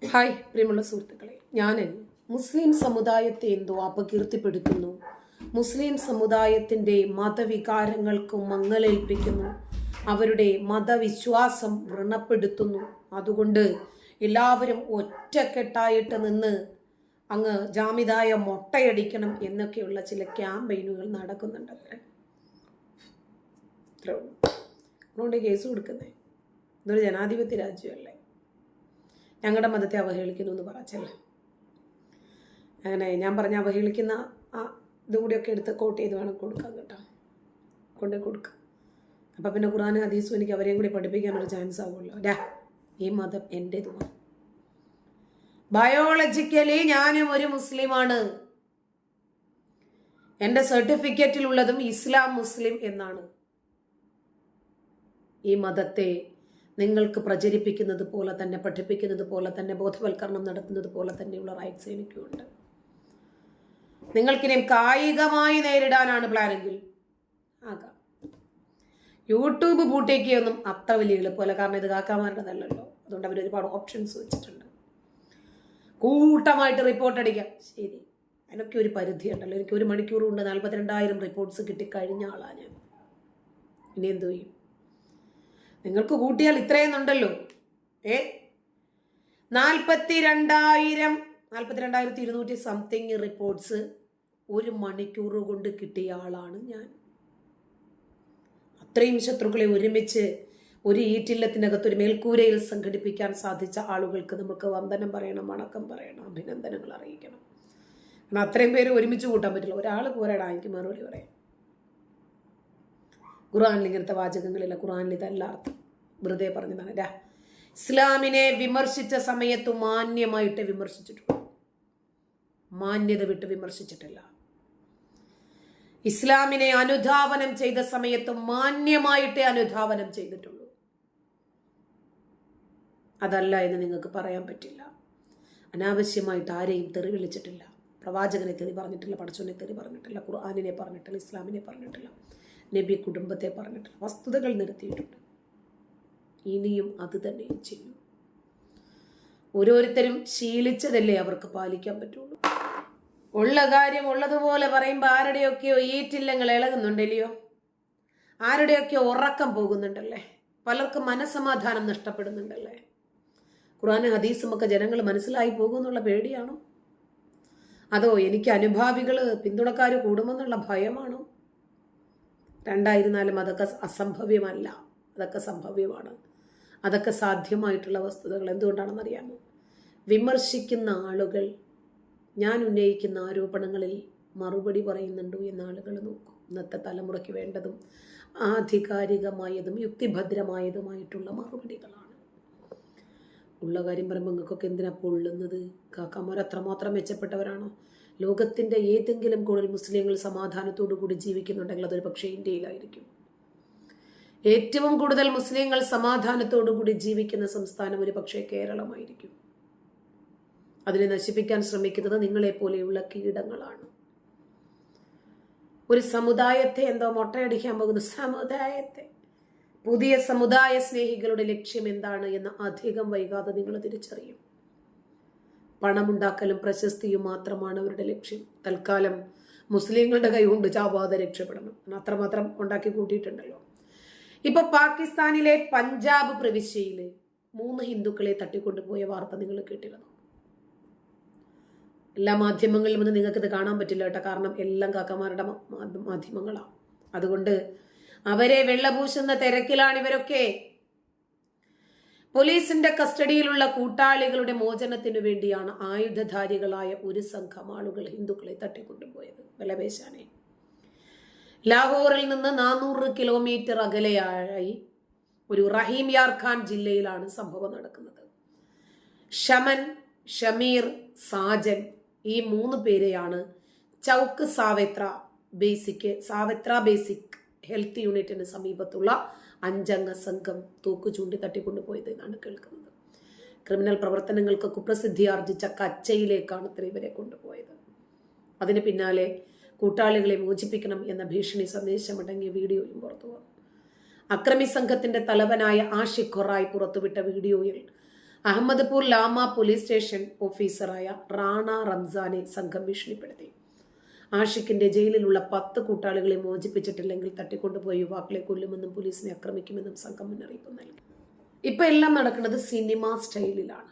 Hi പ്രിയമുള്ള സുഹൃത്തുക്കളെ, ഞാൻ മുസ്ലിം സമുദായത്തെ എന്തോ അപകീർത്തിപ്പെടുത്തുന്നു, മുസ്ലിം സമുദായത്തിൻ്റെ മതവികാരങ്ങൾക്ക് മങ്ങലേൽപ്പിക്കുന്നു, അവരുടെ മതവിശ്വാസം വ്രണപ്പെടുത്തുന്നു. അതുകൊണ്ട് എല്ലാവരും ഒറ്റക്കെട്ടായിട്ട് നിന്ന് അങ്ങ് ജാമിതായ മൊട്ടയടിക്കണം എന്നൊക്കെയുള്ള ചില ക്യാമ്പയിനുകൾ നടക്കുന്നുണ്ട്. അതുകൊണ്ട് കേസ് കൊടുക്കുന്നേ. ഇതൊരു ജനാധിപത്യ രാജ്യമല്ലേ? ഞങ്ങളുടെ മതത്തെ അവഹേളിക്കുന്നു എന്ന് പറച്ചല്ലേ. അങ്ങനെ ഞാൻ പറഞ്ഞ അവഹേളിക്കുന്ന ആ ഇതും കൂടിയൊക്കെ എടുത്ത് കോട്ട് ചെയ്ത് വേണം കൊടുക്കാൻ കേട്ടോ, കൊണ്ടേ കൊടുക്കുക. അപ്പം പിന്നെ ഖുർആൻ ഹദീസും എനിക്ക് അവരെയും കൂടി പഠിപ്പിക്കാനൊരു ചാൻസ് ആവുമല്ലോ. ഈ മതം എൻ്റേതുമാണ്. ബയോളജിക്കലി ഞാനും ഒരു മുസ്ലിമാണ്. എൻ്റെ സർട്ടിഫിക്കറ്റിലുള്ളതും ഇസ്ലാം മുസ്ലിം എന്നാണ്. ഈ മതത്തെ നിങ്ങൾക്ക് പ്രചരിപ്പിക്കുന്നത് പോലെ തന്നെ, പഠിപ്പിക്കുന്നത് പോലെ തന്നെ, ബോധവൽക്കരണം നടത്തുന്നത് പോലെ തന്നെയുള്ള റൈറ്റ്സ് എനിക്കുണ്ട്. നിങ്ങൾക്കിനിയും കായികമായി നേരിടാനാണ് പ്ലാനെങ്കിൽ ആകാം. യൂട്യൂബ് പൂട്ടിയൊന്നും അത്ര വലിയ എളുപ്പമല്ല, കാരണം ഇത് കാക്കാമാരുടേതല്ലല്ലോ. അതുകൊണ്ട് അവർ ഒരുപാട് ഓപ്ഷൻസ് വെച്ചിട്ടുണ്ട്. കൂട്ടമായിട്ട് റിപ്പോർട്ട് അടിക്കാം, ശരി, അതിനൊക്കെ ഒരു പരിധി ഉണ്ടല്ലോ. എനിക്ക് 1 മണിക്കൂർ കൊണ്ട് 42,000 റിപ്പോർട്ട്സ് കിട്ടിക്കഴിഞ്ഞ ആളാണ് ഞാൻ. ഇനി എന്തു ചെയ്യും? നിങ്ങൾക്ക് കൂട്ടിയാൽ ഇത്രയെന്നുണ്ടല്ലോ. 42,200 സംതിങ് റിപ്പോർട്ട്സ് 1 മണിക്കൂർ കൊണ്ട് കിട്ടിയ ആളാണ് ഞാൻ. അത്രയും ശത്രുക്കളെ ഒരുമിച്ച് ഒരു ഈറ്റില്ലത്തിനകത്ത് ഒരു മേൽക്കൂരയിൽ സംഘടിപ്പിക്കാൻ സാധിച്ച ആളുകൾക്ക് നമുക്ക് വന്ദനം പറയണം, വണക്കം പറയണം, അഭിനന്ദനങ്ങൾ അറിയിക്കണം. കാരണം അത്രയും പേര് ഒരുമിച്ച് കൂട്ടാൻ പറ്റില്ല. ഒരാൾ പോരാടാ, എനിക്ക് മറുപടി പറയാം. ഖുർആനിൽ ഇങ്ങനത്തെ വാചകങ്ങളില്ല. ഖുർആനിൽ ഇതല്ല അർത്ഥം, വെറുതെ പറഞ്ഞതാണ്. ഇസ്ലാമിനെ വിമർശിച്ച സമയത്ത് മാന്യമായിട്ട് വിമർശിച്ചിട്ടുള്ളൂ, മാന്യത വിട്ട് വിമർശിച്ചിട്ടില്ല. ഇസ്ലാമിനെ അനുധാവനം ചെയ്ത സമയത്ത് മാന്യമായിട്ടേ അനുധാവനം ചെയ്തിട്ടുള്ളൂ. അതല്ല എന്ന് നിങ്ങൾക്ക് പറയാൻ പറ്റില്ല. അനാവശ്യമായിട്ട് ആരെയും തെറി വിളിച്ചിട്ടില്ല. പ്രവാചകനെ തെറി പറഞ്ഞിട്ടില്ല, പടച്ചോനെ തെറി പറഞ്ഞിട്ടില്ല, ഖുർആനിനെ പറഞ്ഞിട്ടില്ല, ഇസ്ലാമിനെ പറഞ്ഞിട്ടില്ല, നബി കുടുംബത്തെ പറഞ്ഞിട്ടില്ല. വസ്തുതകൾ നിരത്തിയിട്ടുണ്ട്. ഇനിയും അത് തന്നെ ചെയ്യും. ഓരോരുത്തരും ശീലിച്ചതല്ലേ അവർക്ക് പാലിക്കാൻ പറ്റുള്ളൂ. ഉള്ള കാര്യം ഉള്ളതുപോലെ പറയുമ്പോൾ ആരുടെയൊക്കെയോ ഈറ്റില്ലങ്ങൾ ഇളകുന്നുണ്ടല്ലയോ, ആരുടെയൊക്കെയോ ഉറക്കം പോകുന്നുണ്ടല്ലേ, പലർക്കും മനസ്സമാധാനം നഷ്ടപ്പെടുന്നുണ്ടല്ലേ. ഖുർആൻ ഹദീസും ഒക്കെ ജനങ്ങൾ മനസ്സിലായി പോകുമെന്നുള്ള പേടിയാണോ? അതോ എനിക്ക് അനുഭാവികൾ പിന്തുണക്കാർ കൂടുമെന്നുള്ള ഭയമാണോ? രണ്ടായിരുന്നാലും അതൊക്കെ അസംഭവ്യമല്ല, അതൊക്കെ സംഭവ്യമാണ്. അതൊക്കെ സാധ്യമായിട്ടുള്ള വസ്തുതകൾ. എന്തുകൊണ്ടാണെന്നറിയാമോ? വിമർശിക്കുന്ന ആളുകൾ ഞാൻ ഉന്നയിക്കുന്ന ആരോപണങ്ങളിൽ മറുപടി പറയുന്നുണ്ടോ എന്ന് ആളുകൾ നോക്കും. ഇന്നത്തെ തലമുറയ്ക്ക് വേണ്ടതും ആധികാരികമായതും യുക്തിഭദ്രമായതുമായിട്ടുള്ള മറുപടികളാണ്. ഉള്ള കാര്യം പറയുമ്പോൾ നിങ്ങൾക്കൊക്കെ എന്തിനാ പൊള്ളുന്നത്? കാക്കാമാർ അത്രമാത്രം മെച്ചപ്പെട്ടവരാണോ? ലോകത്തിൻ്റെ ഏതെങ്കിലും കൂടുതൽ മുസ്ലിങ്ങൾ സമാധാനത്തോടു കൂടി ജീവിക്കുന്നുണ്ടെങ്കിൽ അതൊരു പക്ഷേ ഇന്ത്യയിലായിരിക്കും. ഏറ്റവും കൂടുതൽ മുസ്ലിങ്ങൾ സമാധാനത്തോടു കൂടി ജീവിക്കുന്ന സംസ്ഥാനം ഒരു പക്ഷേ കേരളമായിരിക്കും. അതിനെ നശിപ്പിക്കാൻ ശ്രമിക്കുന്നത് നിങ്ങളെപ്പോലെയുള്ള കീടങ്ങളാണ്. ഒരു സമുദായത്തെ എന്തോ മൊട്ടയടിക്കാൻ പോകുന്ന സമുദായത്തെ, പുതിയ സമുദായ സ്നേഹികളുടെ ലക്ഷ്യം എന്താണ് എന്ന് അധികം വൈകാതെ നിങ്ങൾ തിരിച്ചറിയും. പണമുണ്ടാക്കലും പ്രശസ്തിയും മാത്രമാണ് അവരുടെ ലക്ഷ്യം. തൽക്കാലം മുസ്ലിങ്ങളുടെ കൈകൊണ്ട് ചാവാതെ രക്ഷപ്പെടണം. അത്രമാത്രം ഉണ്ടാക്കി കൂട്ടിയിട്ടുണ്ടല്ലോ. ഇപ്പൊ പാകിസ്ഥാനിലെ പഞ്ചാബ് പ്രവിശ്യയിൽ 3 ഹിന്ദുക്കളെ തട്ടിക്കൊണ്ടുപോയ വാർത്ത നിങ്ങൾ കേട്ടിരുന്നു. എല്ലാ മാധ്യമങ്ങളിലും നിന്ന് നിങ്ങൾക്കിത് കാണാൻ പറ്റില്ല കേട്ടോ, കാരണം എല്ലാം കാക്കമാരുടെ മാധ്യമങ്ങളാണ്. അതുകൊണ്ട് അവരെ വെള്ളപൂശുന്ന തിരക്കിലാണ് ഇവരൊക്കെ. പോലീസിന്റെ കസ്റ്റഡിയിലുള്ള കൂട്ടാളികളുടെ മോചനത്തിനു വേണ്ടിയാണ് ആയുധധാരികളായ ഒരു സംഘം ആളുകൾ ഹിന്ദുക്കളെ തട്ടിക്കൊണ്ടുപോയത്. ബലവേശാനെ ലാഹോറിൽ നിന്ന് 400 കിലോമീറ്റർ അകലെയായി ഒരു റഹീം യാർ ഖാൻ ജില്ലയിലാണ് സംഭവം നടക്കുന്നത്. ഷമൻ, ഷമീർ, സാജൻ, ഈ 3 പേരെയാണ് ചൗക്ക് സാവത്ര ബേസിക് ഹെൽത്ത് യൂണിറ്റിന് സമീപത്തുള്ള 5 അംഗ സംഘം തൂക്കു ചൂണ്ടി തട്ടിക്കൊണ്ടുപോയത് എന്നാണ് കേൾക്കുന്നത്. ക്രിമിനൽ പ്രവർത്തനങ്ങൾക്ക് കുപ്രസിദ്ധി ആർജിച്ച കച്ചയിലേക്കാണ് ഇവരെ കൊണ്ടുപോയത്. അതിന് പിന്നാലെ കൂട്ടാളികളെ മോചിപ്പിക്കണം എന്ന ഭീഷണി സന്ദേശമടങ്ങിയ വീഡിയോയും പുറത്തു വന്നു. അക്രമി സംഘത്തിന്റെ തലവനായ ആഷിഖ് ഖൊറായി പുറത്തുവിട്ട വീഡിയോയിൽ അഹമ്മദ്പൂർ ലാമ പോലീസ് സ്റ്റേഷൻ ഓഫീസറായ റാണ റംസാനെ സംഘം ഭീഷണിപ്പെടുത്തി. ആഷിഖിന്റെ ജയിലിലുള്ള 10 കൂട്ടാളികളെ മോചിപ്പിച്ചിട്ടില്ലെങ്കിൽ തട്ടിക്കൊണ്ടുപോയ യുവാക്കളെ കൊല്ലുമെന്നും പോലീസിനെ ആക്രമിക്കുമെന്നും സംഘം മുന്നറിയിപ്പ് നൽകി. ഇപ്പൊ എല്ലാം നടക്കുന്നത് സിനിമ സ്റ്റൈലിലാണ്.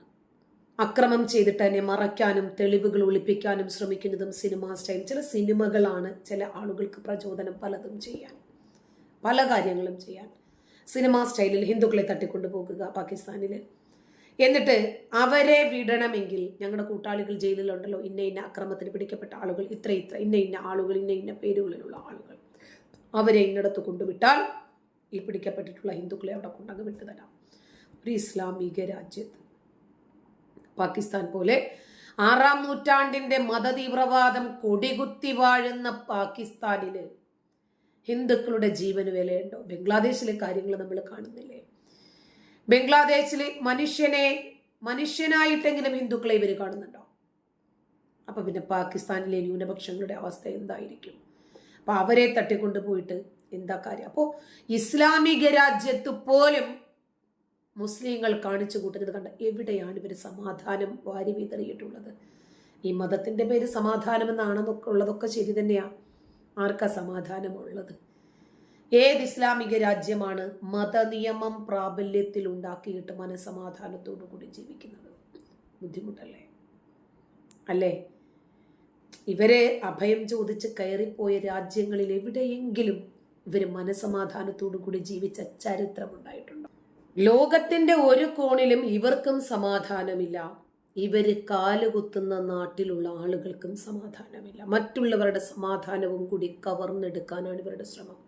അക്രമം ചെയ്തിട്ട് തന്നെ മറയ്ക്കാനും തെളിവുകൾ ഒളിപ്പിക്കാനും ശ്രമിക്കുന്നതും സിനിമ സ്റ്റൈൽ. ചില സിനിമകളാണ് ചില ആളുകൾക്ക് പ്രചോദനം പലതും ചെയ്യാൻ, പല കാര്യങ്ങളും ചെയ്യാൻ. സിനിമ സ്റ്റൈലിൽ ഹിന്ദുക്കളെ തട്ടിക്കൊണ്ടുപോകുക പാകിസ്ഥാനിൽ, എന്നിട്ട് അവരെ വിടണമെങ്കിൽ ഞങ്ങളുടെ കൂട്ടാളികൾ ജയിലിലുണ്ടല്ലോ, ഇന്ന ഇന്ന അക്രമത്തിന് പിടിക്കപ്പെട്ട ആളുകൾ, ഇത്ര ഇന്ന ഇന്ന ആളുകൾ, ഇന്ന ഇന്ന പേരുകളിലുള്ള ആളുകൾ, അവരെ ഇന്നിടത്ത് കൊണ്ടുവിട്ടാൽ ഈ പിടിക്കപ്പെട്ടിട്ടുള്ള ഹിന്ദുക്കളെ അവിടെ കൊണ്ടങ്ങ് വിട്ടുതരാം. ഒരു ഇസ്ലാമിക രാജ്യത്ത്, പാകിസ്ഥാൻ പോലെ 6-ാം നൂറ്റാണ്ടിന്റെ മതതീവ്രവാദം കൊടികുത്തി വാഴുന്ന പാകിസ്ഥാനില് ഹിന്ദുക്കളുടെ ജീവന് വിലയുണ്ടോ? ബംഗ്ലാദേശിലെ കാര്യങ്ങൾ നമ്മൾ കാണുന്നില്ലേ? ബംഗ്ലാദേശിൽ മനുഷ്യനായിട്ടെങ്കിലും ഹിന്ദുക്കളെ ഇവർ കാണുന്നുണ്ടോ? അപ്പൊ പിന്നെ പാകിസ്ഥാനിലെ ന്യൂനപക്ഷങ്ങളുടെ അവസ്ഥ എന്തായിരിക്കും? അപ്പൊ അവരെ തട്ടിക്കൊണ്ടുപോയിട്ട് എന്താ കാര്യം? അപ്പോൾ ഇസ്ലാമിക രാജ്യത്ത് പോലും മുസ്ലിങ്ങൾ കാണിച്ചു കൂട്ടുന്നത് കണ്ട എവിടെയാണ് ഇവർ സമാധാനം വാരി വിതറിയിട്ടുള്ളത്? ഈ മതത്തിന്റെ പേര് സമാധാനം എന്നാണെന്നൊക്കെ ഉള്ളതൊക്കെ ശരി തന്നെയാ. ആർക്കാ സമാധാനമുള്ളത്? ഏത് ഇസ്ലാമിക രാജ്യമാണ് മതനിയമം പ്രാബല്യത്തിൽ ഉണ്ടാക്കിയിട്ട് മനസമാധാനത്തോടു കൂടി ജീവിക്കുന്നത്? ബുദ്ധിമുട്ടല്ലേ? അല്ലേ? ഇവരെ അഭയം ചോദിച്ച് കയറിപ്പോയ രാജ്യങ്ങളിൽ എവിടെയെങ്കിലും ഇവർ മനസമാധാനത്തോടു കൂടി ജീവിച്ച ചരിത്രമുണ്ടായിട്ടുണ്ടോ? ലോകത്തിന്റെ ഒരു കോണിലും ഇവർക്കും സമാധാനമില്ല. ഇവര് കാലുകുത്തുന്ന നാട്ടിലുള്ള ആളുകൾക്കും സമാധാനമില്ല. മറ്റുള്ളവരുടെ സമാധാനവും കൂടി കവർന്നെടുക്കാനാണ് ഇവരുടെ ശ്രമം.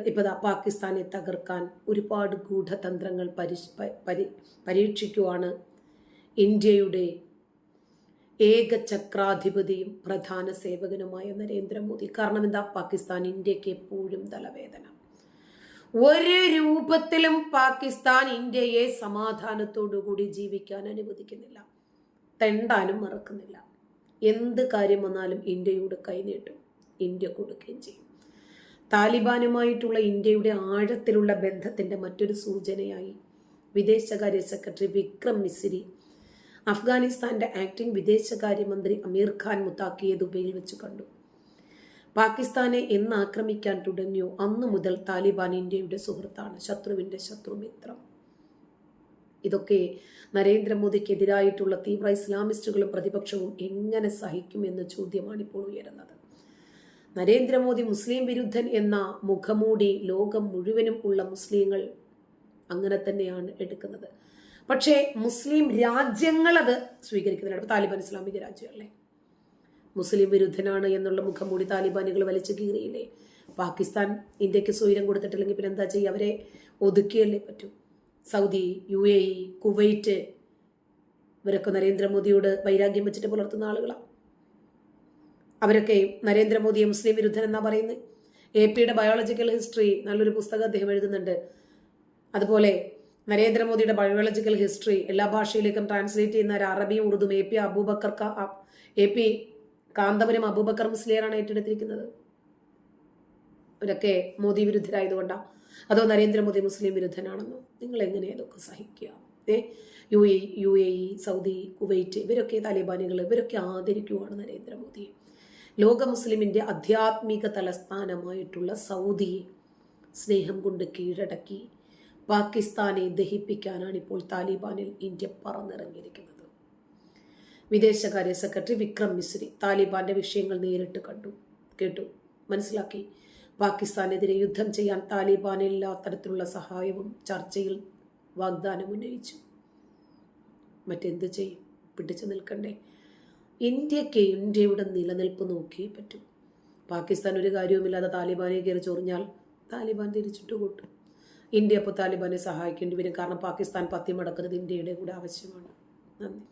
ഇപ്പൊ പാകിസ്ഥാനെ തകർക്കാൻ ഒരുപാട് ഗൂഢതന്ത്രങ്ങൾ പരീക്ഷിക്കുവാണ് ഇന്ത്യയുടെ ഏകചക്രാധിപതിയും പ്രധാന സേവകനുമായ നരേന്ദ്രമോദി. കാരണം എന്താ? പാകിസ്ഥാൻ ഇന്ത്യക്ക് എപ്പോഴും തലവേദന. ഒരു രൂപത്തിലും പാകിസ്ഥാൻ ഇന്ത്യയെ സമാധാനത്തോടുകൂടി ജീവിക്കാൻ അനുവദിക്കുന്നില്ല, തെണ്ടാനും മറക്കുന്നില്ല. എന്ത് കാര്യം വന്നാലും ഇന്ത്യയോട് കൈനീട്ടും, ഇന്ത്യ കൊടുക്കുകയും ചെയ്യും. താലിബാനുമായിട്ടുള്ള ഇന്ത്യയുടെ ആഴത്തിലുള്ള ബന്ധത്തിന്റെ മറ്റൊരു സൂചനയായി വിദേശകാര്യ സെക്രട്ടറി വിക്രം മിസ്രി അഫ്ഗാനിസ്ഥാന്റെ ആക്ടിംഗ് വിദേശകാര്യമന്ത്രി അമീർ ഖാൻ മുത്താക്കിയെ ദുബൈയിൽ വെച്ച് കണ്ടു. പാകിസ്ഥാനെ എന്ന് ആക്രമിക്കാൻ തുടങ്ങിയോ അന്നു മുതൽ താലിബാൻ ഇന്ത്യയുടെ സുഹൃത്താണ്, ശത്രുവിന്റെ ശത്രുമിത്രം. ഇതൊക്കെ നരേന്ദ്രമോദിക്കെതിരായിട്ടുള്ള തീവ്ര ഇസ്ലാമിസ്റ്റുകളും പ്രതിപക്ഷവും എങ്ങനെ സഹിക്കുമെന്ന ചോദ്യമാണ് ഇപ്പോൾ ഉയരുന്നത്. നരേന്ദ്രമോദി മുസ്ലിം വിരുദ്ധൻ എന്ന മുഖമൂടി ലോകം മുഴുവനും ഉള്ള മുസ്ലിങ്ങൾ അങ്ങനെ തന്നെയാണ് എടുക്കുന്നത്. പക്ഷേ മുസ്ലിം രാജ്യങ്ങൾ അത് സ്വീകരിക്കുന്നില്ല. താലിബാൻ ഇസ്ലാമിക രാജ്യമല്ലേ? മുസ്ലിം വിരുദ്ധനാണ് എന്നുള്ള മുഖംമൂടി താലിബാനുകൾ വലിച്ചു കീറിയില്ലേ? പാകിസ്ഥാൻ ഇന്ത്യക്ക് സ്വൈരം കൊടുത്തിട്ടില്ലെങ്കിൽ പിന്നെ എന്താ ചെയ്യുക? അവരെ ഒതുക്കിയല്ലേ പറ്റൂ. സൗദി, UAE, കുവൈറ്റ് ഇവരൊക്കെ നരേന്ദ്രമോദിയോട് വൈരാഗ്യം വെച്ചിട്ട് പുലർത്തുന്ന ആളുകളാണ്. അവരൊക്കെ നരേന്ദ്രമോദിയെ മുസ്ലിം വിരുദ്ധൻ എന്നാ പറയുന്നത്. AP ബയോളജിക്കൽ ഹിസ്റ്ററി നല്ലൊരു പുസ്തകം അദ്ദേഹം എഴുതുന്നുണ്ട്. അതുപോലെ നരേന്ദ്രമോദിയുടെ ബയോളജിക്കൽ ഹിസ്റ്ററി എല്ലാ ഭാഷയിലേക്കും ട്രാൻസ്ലേറ്റ് ചെയ്യുന്ന അറബിയും ഉറുദും AP കാന്തപുരം അബൂബക്കർ മുസ്ലിയാറാണ് ഏറ്റെടുത്തിരിക്കുന്നത്. അവരൊക്കെ മോദി വിരുദ്ധരായതുകൊണ്ടാണ്. അതോ നരേന്ദ്രമോദി മുസ്ലിം വിരുദ്ധനാണെന്നോ? നിങ്ങൾ എങ്ങനെ ഇതൊക്കെ സഹിക്കുക? UAE, സൗദി, കുവൈറ്റ് ഇവരൊക്കെ താലിബാനികൾ, ഇവരൊക്കെ ആദരിക്കുവാണ് നരേന്ദ്രമോദിയെ. ലോക മുസ്ലിമിന്റെ ആധ്യാത്മിക തലസ്ഥാനമായിട്ടുള്ള സൗദിയെ സ്നേഹം കൊണ്ട് കീഴടക്കി പാകിസ്ഥാനെ ദഹിപ്പിക്കാനാണ് ഇപ്പോൾ താലിബാനിൽ ഇന്ത്യ പറന്നിറങ്ങിയിരിക്കുന്നത്. വിദേശകാര്യ സെക്രട്ടറി വിക്രം മിസ്രി താലിബാന്റെ വിഷയങ്ങൾ നേരിട്ട് കേട്ടു, മനസ്സിലാക്കി. പാകിസ്ഥാനെതിരെ യുദ്ധം ചെയ്യാൻ താലിബാൻ എല്ലാ തരത്തിലുള്ള സഹായവും ചർച്ചയിൽ വാഗ്ദാനം ഉന്നയിച്ചു. മറ്റെന്ത് ചെയ്യും? പിടിച്ചു നിൽക്കണ്ടേ? ഇന്ത്യക്ക് ഇന്ത്യയുടെ നിലനിൽപ്പ് നോക്കിയേ പറ്റൂ. പാകിസ്ഥാൻ ഒരു കാര്യവുമില്ലാതെ താലിബാനെ കയറി ചൊറിഞ്ഞാൽ താലിബാൻ തിരിച്ചിട്ട് കൂട്ടും. ഇന്ത്യ അപ്പോൾ താലിബാനെ സഹായിക്കേണ്ടി വരും. കാരണം പാകിസ്ഥാൻ പത്തി മടക്കുന്നത് ഇന്ത്യയുടെ കൂടെ ആവശ്യമാണ്. നന്ദി.